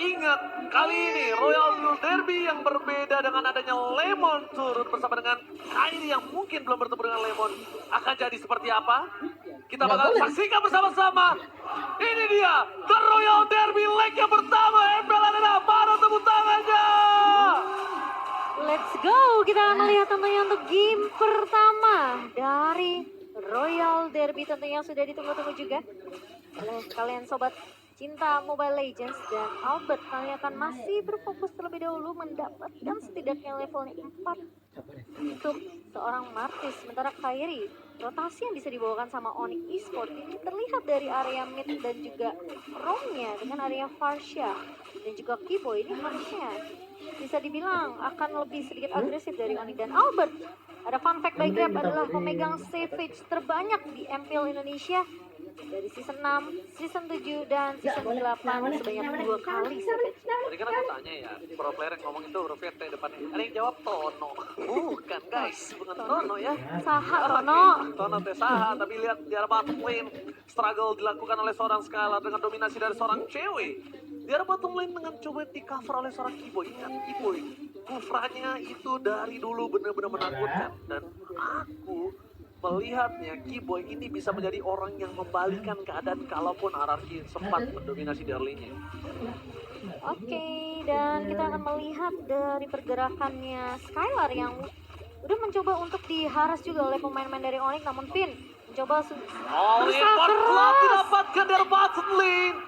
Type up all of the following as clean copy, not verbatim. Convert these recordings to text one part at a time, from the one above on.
ingat, kali ini Royal Derby yang berbeda dengan adanya Lemon turun bersama dengan Kairi yang mungkin belum bertemu dengan Lemon. Akan jadi seperti apa? Kita bakal saksikan bersama-sama. Ini dia, The Royal Derby leg yang pertama. Embel Arena, mana tepuk tangannya? Let's go, kita akan melihat tentunya untuk game pertama dari Royal Derby tentunya yang sudah ditunggu-tunggu juga oleh kalian sobat cinta Mobile Legends. Dan Albert kalian akan masih berfokus terlebih dahulu mendapatkan setidaknya levelnya 4 untuk seorang Martis. Sementara Kairi, rotasi yang bisa dibawakan sama Onyx Esports ini terlihat dari area mid dan juga roamnya dengan area Farsha dan juga Kibo ini harusnya bisa dibilang akan lebih sedikit agresif dari Onyx dan Albert. Ada fun fact by Grab adalah pemegang Savage terbanyak di MPL Indonesia dari season 6, season 7, dan season 8 sebanyak 2 kali Savage. Tadi kan aku tanya ya, pro player yang ngomong itu hurufnya T depannya. Ada yang jawab Tono. Bukan guys, bukan Tono ya. Saha Tono. Tono teh saha, tapi lihat di arah bottom lane. Struggle dilakukan oleh seorang Skylar dengan dominasi dari seorang cewek. Di arah bottom lane dengan coba di cover oleh seorang Kiboy. Ingat Kiboy, kufranya itu dari dulu benar-benar menakutkan. Dan aku melihatnya Kiboy ini bisa menjadi orang yang membalikan keadaan kalaupun RRQ sempat mendominasi di early-nya. Oke, dan kita akan melihat dari pergerakannya Skylar yang udah mencoba untuk diharas juga oleh pemain-pemain dari Onyx, namun Finn mencoba First blood didapatkan dari bottom lane.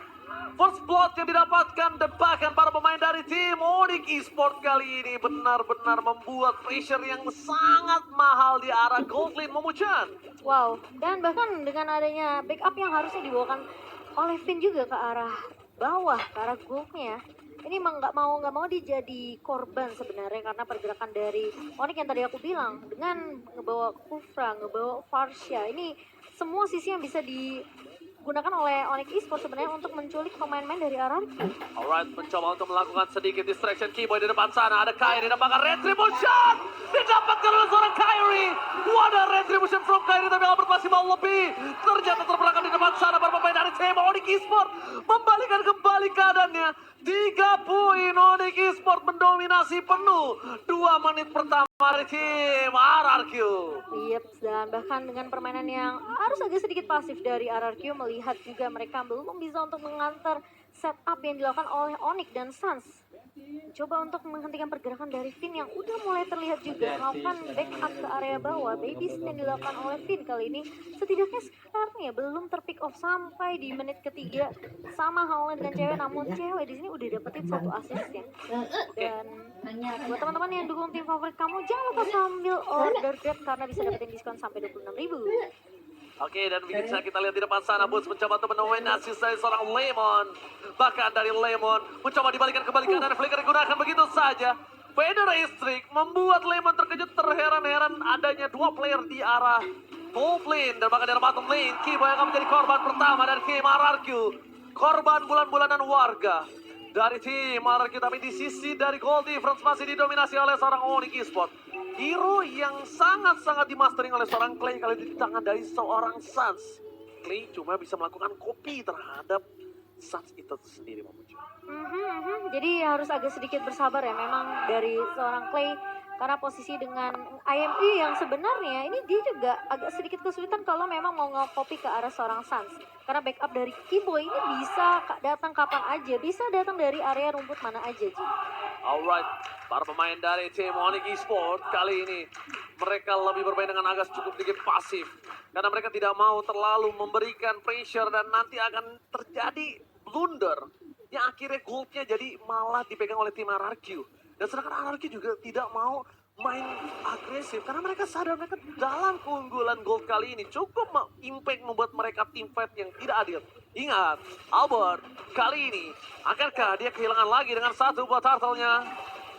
First blood yang didapatkan dan bahkan para pemain dari tim Onyx Esports kali ini benar-benar membuat pressure yang sangat mahal di arah gold lane Momo-chan. Wow, dan bahkan dengan adanya backup yang harusnya dibawakan oleh Finn juga ke arah bawah, ke arah goldnya. Ini emang nggak mau dia jadi korban sebenarnya karena pergerakan dari Onyx yang tadi aku bilang dengan ngebawa Kufra, ngebawa Farsha. Ini semua sisi yang bisa digunakan oleh Onyx Esports sebenarnya untuk menculik pemain-pemain dari RRQ. Alright, mencoba untuk melakukan sedikit distraction Kiboy di depan sana. Ada Kairi, dapatkan Retribution. Didapatkan oleh seorang Kairi. What a Retribution from Kairi, tapi Albert masih mau lebih. Ternyata terperangkap di depan sana para pemain dari tim Onyx Esports. Membalikan kembali keadaannya. 3 poin Onyx Esports mendominasi penuh 2 menit pertama dari tim RRQ. Yep, dan bahkan dengan permainan yang harus agak sedikit pasif dari RRQ, melihat juga mereka belum bisa untuk mengantar setup yang dilakukan oleh Onyx dan Suns. Coba untuk menghentikan pergerakan dari Finn yang udah mulai terlihat juga melakukan backup ke area bawah. Baby stun yang dilakukan oleh Finn kali ini setidaknya sekarang ya belum terpick off sampai di menit ketiga. Sama halnya dengan cewek, namun cewek di sini udah dapetin 1 assist ya. Dan buat teman-teman yang dukung tim favorit kamu, jangan lupa sambil order Grab karena bisa dapetin diskon sampai 26.000. Oke, dan bisa kita lihat di depan sana Boots mencoba untuk medominasi dari seorang Lemon. Bahkan dari Lemon mencoba dibalikan dan flicker digunakan begitu saja. Vader Istrik membuat Lemon terkejut, terheran-heran adanya 2 player di arah top lane dan bahkan dari bottom lane. Kibo yang akan menjadi korban pertama dari tim RRQ. Korban bulan-bulanan warga dari tim RRQ, tapi di sisi dari gold difference masih didominasi oleh seorang Onyx Esports. Hero yang sangat-sangat dimastering oleh seorang Clay kali di tangan dari seorang Suns. Clay cuma bisa melakukan copy terhadap Suns itu sendiri. Jadi harus agak sedikit bersabar ya memang dari seorang Clay. Karena posisi dengan IME yang sebenarnya ini dia juga agak sedikit kesulitan kalau memang mau nge-copy ke arah seorang Suns. Karena backup dari Kiboy ini bisa datang kapan aja, bisa datang dari area rumput mana aja, Ji. Alright, para pemain dari tim Onyx Esports kali ini mereka lebih bermain dengan agak cukup sedikit pasif. Karena mereka tidak mau terlalu memberikan pressure dan nanti akan terjadi blunder. Yang akhirnya goldnya jadi malah dipegang oleh tim RRQ. Dan sedangkan RRQ juga tidak mau main agresif karena mereka sadar mereka dalam keunggulan gold kali ini cukup impact membuat mereka tim fight yang tidak adil. Ingat, Albert kali ini akankah dia kehilangan lagi dengan 1 buat turtle-nya?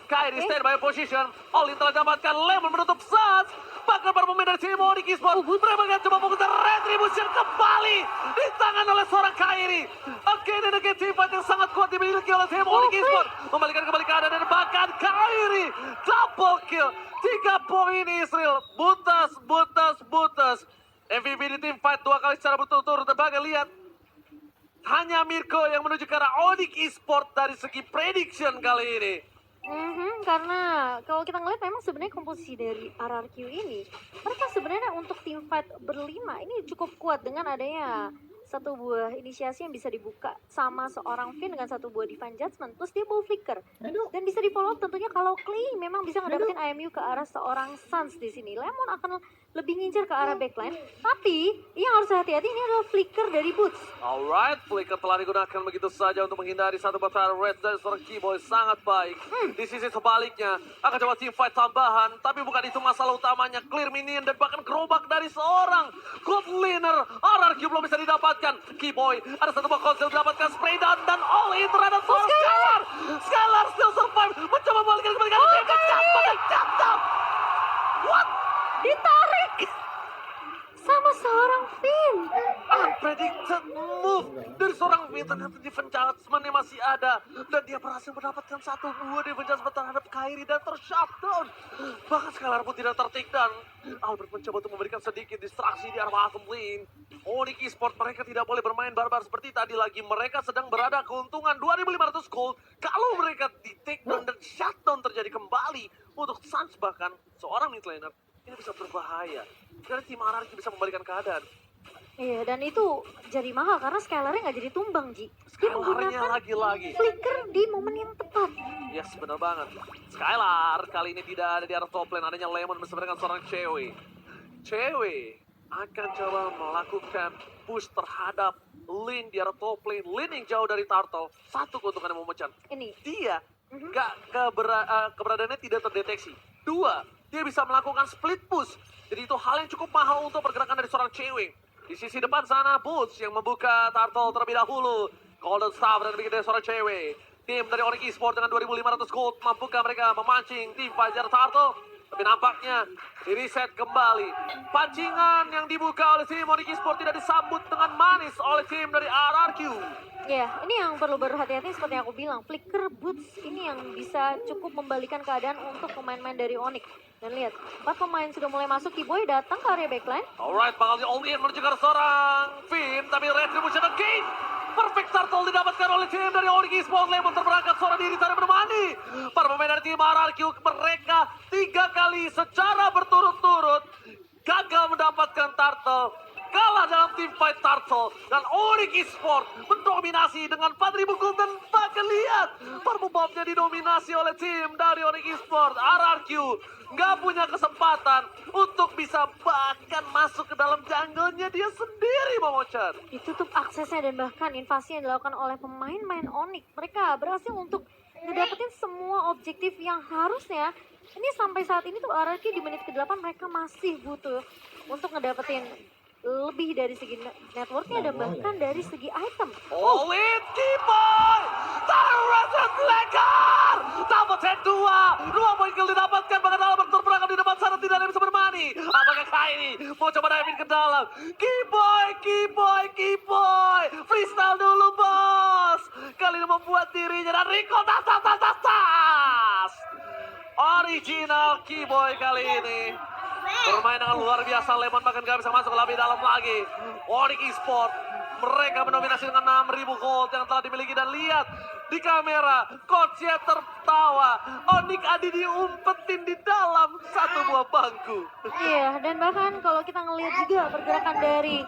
Kairi stand by position, Olin telah dapatkan Lemon menutup Suns. Bahkan para pemain dari tim Onyx Esports mereka akan coba mengutar Retribution kembali di tangan oleh seorang Kairi. Oke, dan again tim fight yang sangat kuat dimiliki oleh tim Onyx Esports. Membalikan kembali keadaan dan bahkan Kairi double kill. 3 poin Israel, butas. MVP di tim fight 2 kali secara berturut-turut. Bahkan lihat hanya Mirko yang menuju ke arah Onyx Esport dari segi prediction kali ini. Karena kalau kita ngeliat memang sebenarnya komposisi dari RRQ ini, mereka sebenarnya untuk tim fight berlima ini cukup kuat dengan adanya satu buah inisiasi yang bisa dibuka sama seorang Finn dengan satu buah Divine Judgment plus dia bawa flicker dan bisa di follow up tentunya kalau Clay memang bisa ngedapetin IMU ke arah seorang Suns di sini. Lemon akan lebih ngincer ke arah backline, tapi yang harus hati-hati ini adalah flicker dari Boots. Alright, flicker telah digunakan begitu saja untuk menghindari satu batal red dari seorang Keyboy sangat baik. Di sisi sebaliknya, akan coba team fight tambahan, tapi bukan itu masalah utamanya. Clear minion dan bahkan gerobak dari seorang God Laner. RRQ belum bisa didapatkan. Keyboy, ada satu buah konsel didapatkan spray down dan all in terhadap seorang Skylar. Skylar still survive, mencoba balikan kembali ke jatuh. What? Ditarik sama seorang Finn. Unpredicted move dari seorang Finn. Ternyata defense judgment masih ada dan dia berhasil mendapatkan satu buah defense judgment terhadap Kairi dan tershutdown. Bahkan Skylar pun tidak tertik dan Albert mencoba untuk memberikan sedikit distraksi di arah bottom lane. Onyx Esport mereka tidak boleh bermain barbar seperti tadi lagi. Mereka sedang berada keuntungan 2.500 gold. Kalau mereka di take down dan shutdown terjadi kembali untuk Suns bahkan seorang mid laner, ini bisa berbahaya. Karena tim RRQ bisa membalikan keadaan. Iya, dan itu jadi mahal karena Skylar-nya nggak jadi tumbang, Ji. Dia Skylar-nya menggunakan lagi-lagi. flicker di momen yang tepat. Yes, benar banget. Skylar kali ini tidak ada di arah top lane. Adanya Lemon bersama dengan seorang cewek. Cewek akan coba melakukan push terhadap lane di arah top lane. Lane yang jauh dari Turtle. Satu keuntungan yang memecah. Ini. Dia keberadaannya tidak terdeteksi. Dua, dia bisa melakukan split push. Jadi itu hal yang cukup mahal untuk pergerakan dari seorang cewek. Di sisi depan sana Boots yang membuka Turtle terlebih dahulu. Golden Staff dan bikin dari seorang cewek. Tim dari Onyx Esport dengan 2.500 gold. Mampukah mereka memancing tim Fajar Turtle? Tapi nampaknya di reset kembali. Pancingan yang dibuka oleh tim Onyx Esport tidak disambut dengan manis oleh tim dari RRQ. Ya, ini yang perlu berhati-hati seperti yang aku bilang. Flicker Boots ini yang bisa cukup membalikan keadaan untuk pemain-pemain dari Onyx. Dan lihat, 4 pemain sudah mulai masuk. Keyboy datang ke area backline. Alright, bakal di all in menuju ke arah seorang Finn. Tapi retribution again. Perfect turtle didapatkan oleh tim dari Onyx Esport. Lemon terberangkat seorang diri sana menemani. Para pemain dari tim RRQ mereka 3 kali secara berturut-turut gagal mendapatkan turtle. Kalah dalam tim fight Turtle dan Onyx Esport mendominasi dengan 4.000 gold dan bahkan lihat perbobotnya didominasi oleh tim dari Onyx Esport. RRQ nggak punya kesempatan untuk bisa bahkan masuk ke dalam jungle-nya dia sendiri, Momochan. Ditutup aksesnya dan bahkan invasi yang dilakukan oleh pemain-pemain Onyx. Mereka berhasil untuk ngedapetin semua objektif yang harusnya ini sampai saat ini tuh RRQ di menit ke-8 mereka masih butuh untuk ngedapetin lebih dari segi networknya dan bahkan dari segi item. Olin Keyboy! Terasa Slacker! Dapat set 2 poin kill didapatkan, bahkan Albert terperangkap di depan sana tidak ada yang bisa bermani. Apakah Kairi mau coba diving ke dalam? Keyboy! Freestyle dulu bos! Kali ini membuat dirinya dan Rico tas! Original Keyboy kali ini. Bermain dengan luar biasa, Lemon bahkan gak bisa masuk lebih dalam lagi. Onyx Esport, mereka mendominasi dengan 6.000 gold yang telah dimiliki. Dan lihat di kamera, coachnya tertawa. Onyx Adi diumpetin di dalam satu buah bangku. Iya, dan bahkan kalau kita ngelihat juga pergerakan dari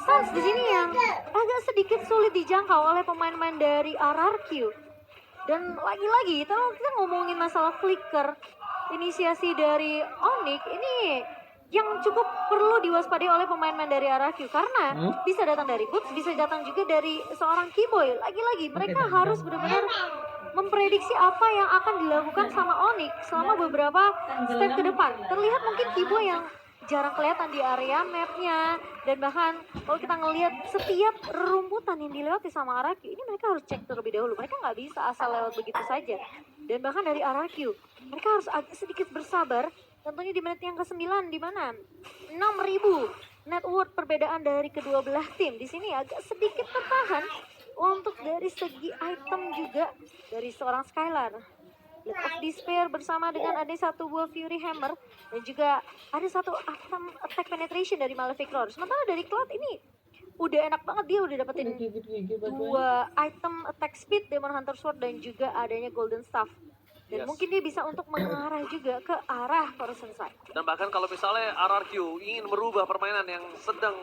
Suns di sini yang agak sedikit sulit dijangkau oleh pemain-pemain dari RRQ. Dan lagi-lagi, kalau kita ngomongin masalah flicker, inisiasi dari Onyx ini yang cukup perlu diwaspadai oleh pemain-pemain dari RRQ karena bisa datang dari Boots, bisa datang juga dari seorang Keyboy. Lagi-lagi mereka harus benar-benar memprediksi apa yang akan dilakukan sama Onyx selama beberapa step ke depan. Terlihat mungkin Keyboy yang jarang kelihatan di area mapnya, dan bahkan kalau kita ngelihat setiap rumputan yang dilewati sama RRQ ini mereka harus cek terlebih dahulu. Mereka nggak bisa asal lewat begitu saja. Dan bahkan dari RRQ mereka harus agak sedikit bersabar. Tentunya di menit yang ke-9 di mana 6.000 net worth perbedaan dari kedua belah tim. Di sini agak sedikit tertahan untuk dari segi item juga dari seorang Skylar. Blade of Despair bersama dengan ada satu buah Fury Hammer dan juga ada satu item attack penetration dari Malefic Roar. Sementara dari Cloud ini udah enak banget, dia udah dapetin Gigit-gigit baju. 2 item attack speed, Demon Hunter Sword, dan juga adanya Golden Staff. Dan Yes. mungkin dia bisa untuk mengarah juga ke arah Horizon Side. Dan bahkan kalau misalnya RRQ ingin merubah permainan yang sedang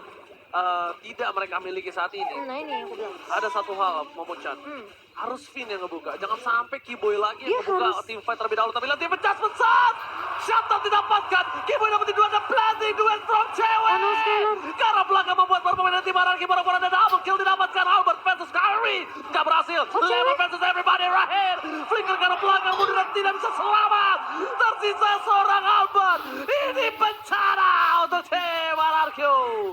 tidak mereka miliki saat ini, Nah ini yang aku bilang. ada satu hal, Momo-chan. Harus Finn yang ngebuka. Jangan sampai Kiboy lagi Dia yang ngebuka harus- tim fight terlebih dahulu. Tapi lihat tim pecah besar. Shutdown didapatkan. Kiboy dapetin 2 dan planting. Duet from cewek. Aduh, Skylar. Karena belakang membuat para pemain tim RRQ boro-boro dan double kill didapatkan. Albert versus Kyrie. Gak berhasil. cewek. Lemon versus everybody right. Flicker karena belakang mundur dan tidak bisa selamat. Tersisa seorang Albert. Ini bencana untuk tim RRQ.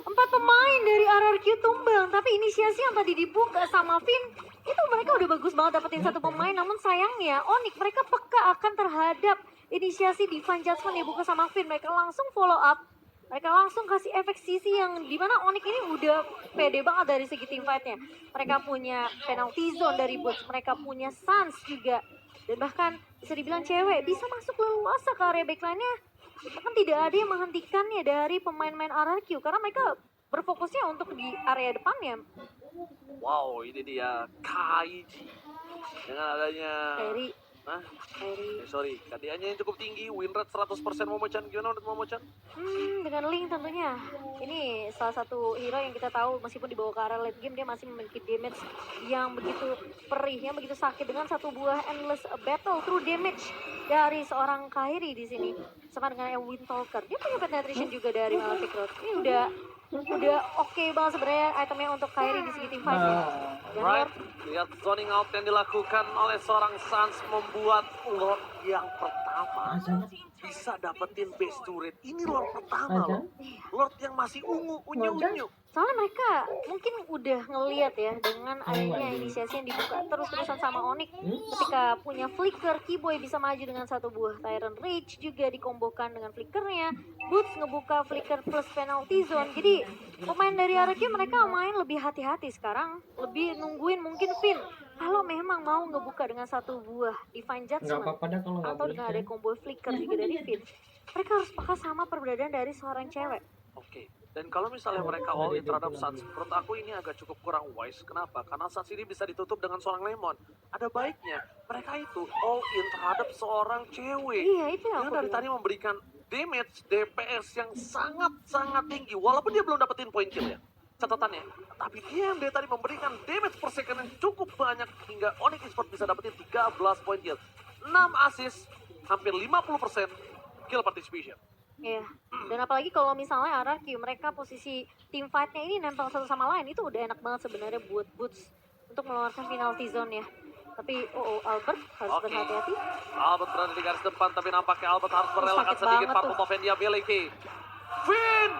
4 pemain dari RRQ tumbang, tapi inisiasi yang tadi dibuka sama Finn, itu mereka udah bagus banget dapetin 1 pemain, namun sayangnya Onyx mereka peka akan terhadap inisiasi Divine Judgment yang dibuka sama Finn. Mereka langsung follow up, mereka langsung kasih efek sisi yang dimana Onyx ini udah pede banget dari segi team fight-nya. Mereka punya penalty zone dari Boots, mereka punya Sans juga, dan bahkan bisa dibilang cewek bisa masuk leluasa ke area backline-nya. Kan tidak ada yang menghentikannya dari pemain-pemain RRQ karena mereka berfokusnya untuk di area depannya. Wow, ini dia Kaiji. Dengan adanya Kairi, Hah? Kairi. Sorry, KDA-nya yang cukup tinggi, win rate 100% Momo-chan. Gimana menurut Momo-chan? Dengan Link tentunya. Ini salah satu hero yang kita tahu meskipun dibawa ke area late game dia masih memiliki damage yang begitu perih, yang begitu sakit dengan 1 buah endless battle through damage dari seorang Kairi di sini. Sama dengan Wind Talker. Dia punya penetration juga dari Malefic Road. Ini udah oke banget sebenarnya itemnya untuk Kairi di segi team fight-nya. Dan Right, Lord, lihat zoning out yang dilakukan oleh seorang Sans membuat Lord yang pertama Azan. bisa dapetin base turret. Ini Lord pertama Azan. loh. Lord yang masih unyu-unyu. soalnya mereka mungkin udah ngeliat ya dengan adanya inisiasi yang dibuka terus-terusan sama Onyx. Ketika punya flicker, Kiboy bisa maju dengan 1 buah Tyrant Rage juga dikombokan dengan flickernya. Boots ngebuka flicker plus penalty zone. Jadi pemain dari RRQ mereka main lebih hati-hati sekarang, lebih nungguin mungkin Finn kalau memang mau ngebuka dengan 1 buah Divine Nggak Judgment apa-apa dah kalau nggak atau boleh. dengan ada combo flicker juga dari Finn. Mereka harus peka sama perbedaan dari seorang cewek. Oke. Dan kalau misalnya mereka all in terhadap Sans, menurut aku ini agak cukup kurang wise. Kenapa? Karena Sans ini bisa ditutup dengan seorang Lemon. Ada baiknya mereka itu all in terhadap seorang cewek. Iya, itu yang Yang aku dari bilang. tadi memberikan damage DPS yang sangat-sangat tinggi. Walaupun dia belum dapetin point kill ya. Catatannya. Tapi dia yang dari tadi memberikan damage per second yang cukup banyak. Hingga Onyx Esports bisa dapetin 13 point kill. 6 assist, hampir 50% kill participation. Iya, dan apalagi kalau misalnya RRQ mereka posisi team fight-nya ini nempel satu sama lain, itu udah enak banget sebenarnya buat Boots untuk mengeluarkan penalty zone ya. Tapi Albert harus Oke. berhati-hati. Albert berada di garis depan, tapi nampaknya Albert harus merelakan sakit sedikit banget parfum tuh. yang dia miliki. Finn,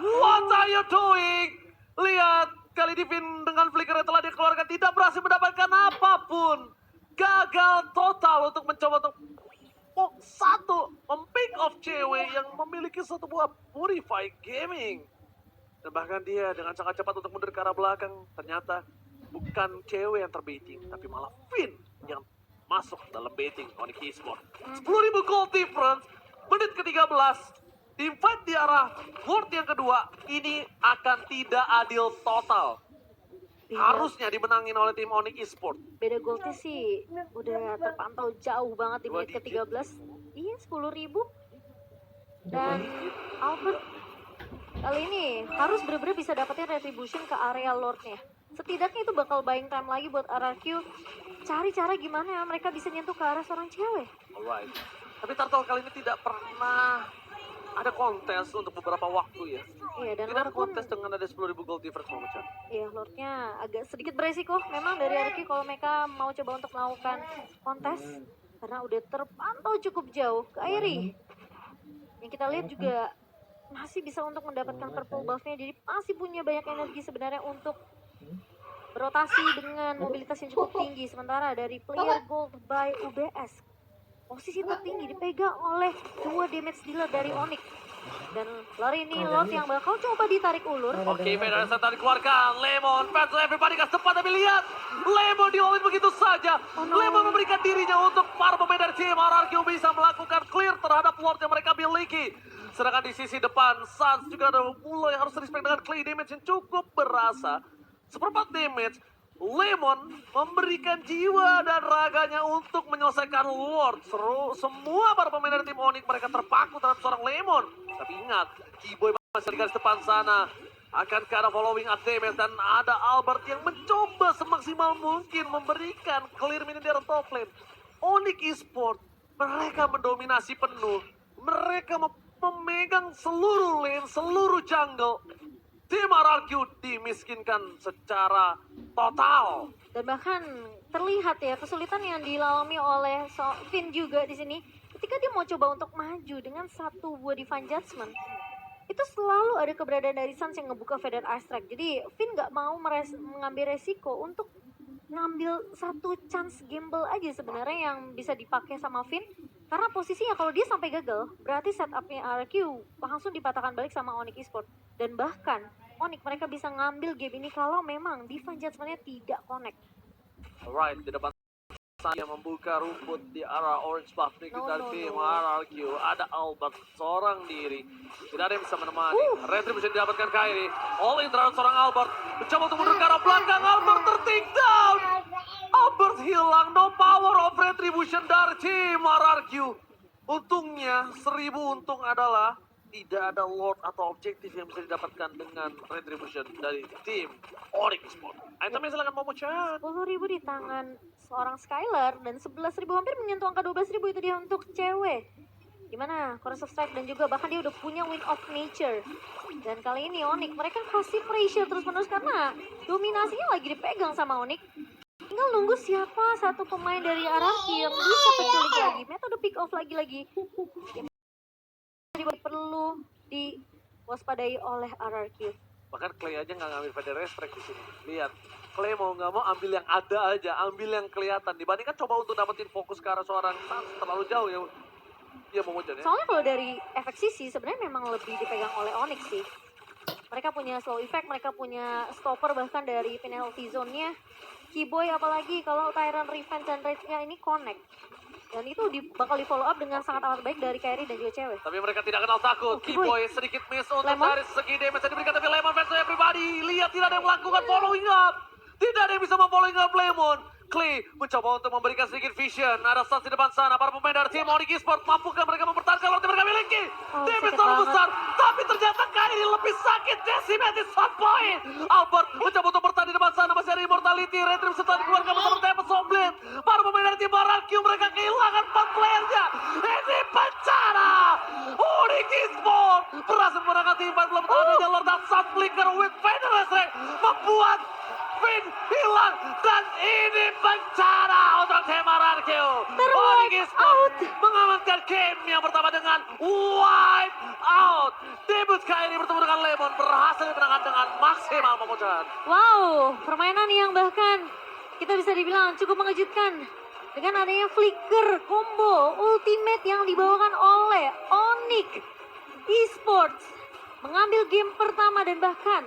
what are you doing? Lihat, kali ini Finn dengan flicker yang telah dikeluarkan tidak berhasil mendapatkan apapun. Gagal total untuk mencoba untuk pick off cewek yang memiliki satu buah Purify Gaming. Dan bahkan dia dengan sangat cepat untuk mundur ke arah belakang. Ternyata bukan cewek yang terbaiting, tapi malah Finn yang masuk dalam baiting Onyx Esports. 10.000 gold difference, menit ke-13. Team fight di arah World yang kedua, ini akan tidak adil total. Harusnya dimenangin oleh tim Onyx Esports. Beda goldnya sih udah terpantau jauh banget di Dua menit digit. ke-13. Iya, 10.000. Dan Albert kali ini harus bener-bener bisa dapetin retribution ke area Lordnya. Setidaknya itu bakal buying time lagi buat RRQ. Cari cara gimana mereka bisa nyentuh ke arah seorang cewek. Alright. Tapi Turtle kali ini tidak pernah ada kontes untuk beberapa waktu ya. Iya, dan Tidak ada Lord pun, kontes dengan ada 10.000 gold difference Momo-chan. iya Lordnya agak sedikit beresiko memang dari RRQ kalau mereka mau coba untuk melakukan kontes. Karena udah terpantau cukup jauh. Kairi, yang kita lihat juga masih bisa untuk mendapatkan purple buff-nya. Jadi masih punya banyak energi sebenarnya untuk berotasi dengan mobilitas yang cukup tinggi. Sementara dari player gold by UBS, posisi tertinggi dipegang oleh 2 damage dealer dari Onyx. Dan lari ini Lord yang bakal coba ditarik ulur. Oke, Medan Setan dikeluarkan. Lemon, fans everybody gas depan, tapi lihat. Lemon di-all-in begitu saja. Oh, no. Lemon memberikan dirinya untuk para pemain dari tim RRQ bisa melakukan clear terhadap Lord yang mereka miliki. Sedangkan di sisi depan, Suns juga udah mulai harus respect dengan clay damage yang cukup berasa. Seperempat damage, Lemon memberikan jiwa dan raganya untuk menyelesaikan Lord. Semua para pemain dari tim Onyx mereka terpaku terhadap seorang Lemon. Tapi ingat, Keyboy masih di garis depan sana. Akankah ada following up damage dan ada Albert yang mencoba semaksimal mungkin memberikan clear minion di top lane. Onyx Esports, mereka mendominasi penuh. Mereka memegang seluruh lane, seluruh jungle. Tim RRQ dimiskinkan secara total. Dan bahkan terlihat ya kesulitan yang dialami oleh Finn juga di sini. Ketika dia mau coba untuk maju dengan satu buah Divine Judgment, itu selalu ada keberadaan dari Suns yang ngebuka Feather Eye Strike. Jadi Finn nggak mau mengambil resiko untuk ngambil satu chance gamble aja sebenarnya yang bisa dipakai sama Finn. Karena posisinya kalau dia sampai gagal, berarti setupnya RQ langsung dipatahkan balik sama Onyx Esports. Dan bahkan Onyx mereka bisa ngambil game ini kalau memang Divine Judgment-nya tidak connect. Alright, di depan saya membuka rumput di arah orange buff dari tim RRQ. Ada Albert seorang diri, tidak ada yang bisa menemani. Retribution didapatkan Kyrie, all in terhadap seorang Albert, mencoba untuk mundur ke arah belakang. Albert ter-take down. Albert hilang, no power of Retribution dari tim RRQ. Untungnya 1000 untung adalah tidak ada Lord atau objektif yang bisa didapatkan dengan Retribution dari tim Onyx Esports. Itemnya silakan mau chat. 10.000 di tangan seorang Skylar dan 11.000 hampir menyentuh angka 12.000 itu dia untuk cewek. Gimana? Chorus of Strike dan juga bahkan dia udah punya Wind of Nature. Dan kali ini Onyx mereka kasih pressure terus-menerus karena dominasinya lagi dipegang sama Onyx. Tinggal nunggu siapa satu pemain dari RRQ yang bisa penculik lagi. Metode pick off lagi-lagi. Perlu diwaspadai oleh RRQ. Bahkan Clay aja nggak ngambil Feather Eye Strike di sini. Lihat, Clay mau nggak mau ambil yang ada aja, ambil yang kelihatan. Dibandingkan coba untuk dapetin fokus ke arah seorang Suns terlalu jauh ya. Dia mau hujan ya. Soalnya kalau dari efek sisi sebenarnya memang lebih dipegang oleh Onyx sih. Mereka punya slow effect, mereka punya stopper bahkan dari penalty zone-nya. Keyboy apalagi kalau Tyrant Revenge dan Rage-nya ini connect. Dan itu bakal di follow up dengan sangat amat baik dari Kyrie dan juga cewek. Tapi mereka tidak kenal takut. Keyboy sedikit miss untuk Lemon. dari segi damage yang diberikan. Tapi Lemon versus everybody. Lihat tidak ada yang melakukan following up. Tidak ada yang bisa memfollowing up Lemon. Clay mencoba untuk memberikan sedikit vision. Ada Suns di depan sana. Para pemain dari tim Onyx Esports. Mampukah mereka mempertahankan waktu mereka miliki? Damage terlalu besar. Tapi ternyata Kyrie lebih sakit. Decimated shot point. Albert mencoba untuk bertahan di depan sana. Masih ada Immortality. Retribution setelah dikeluarkan bersama Tempest Somblit. Para pemain dari tim RRQ mereka kehilangan 4 playernya. Ini bencana. Onyx Esports berhasil menangkan tim 4 belum tahu jalur dan Suns Flicker with Feather Eye Strike membuat Finn hilang dan ini bencana untuk tim RRQ. Onyx Esports mengamankan game yang pertama dengan wipe out. Debut Kyrie bertemu dengan Lemon berhasil dimenangkan dengan maksimal memutar. Wow, permainan yang bahkan kita bisa dibilang cukup mengejutkan. Dengan adanya flicker combo ultimate yang dibawakan oleh Onyx Esports mengambil game pertama dan bahkan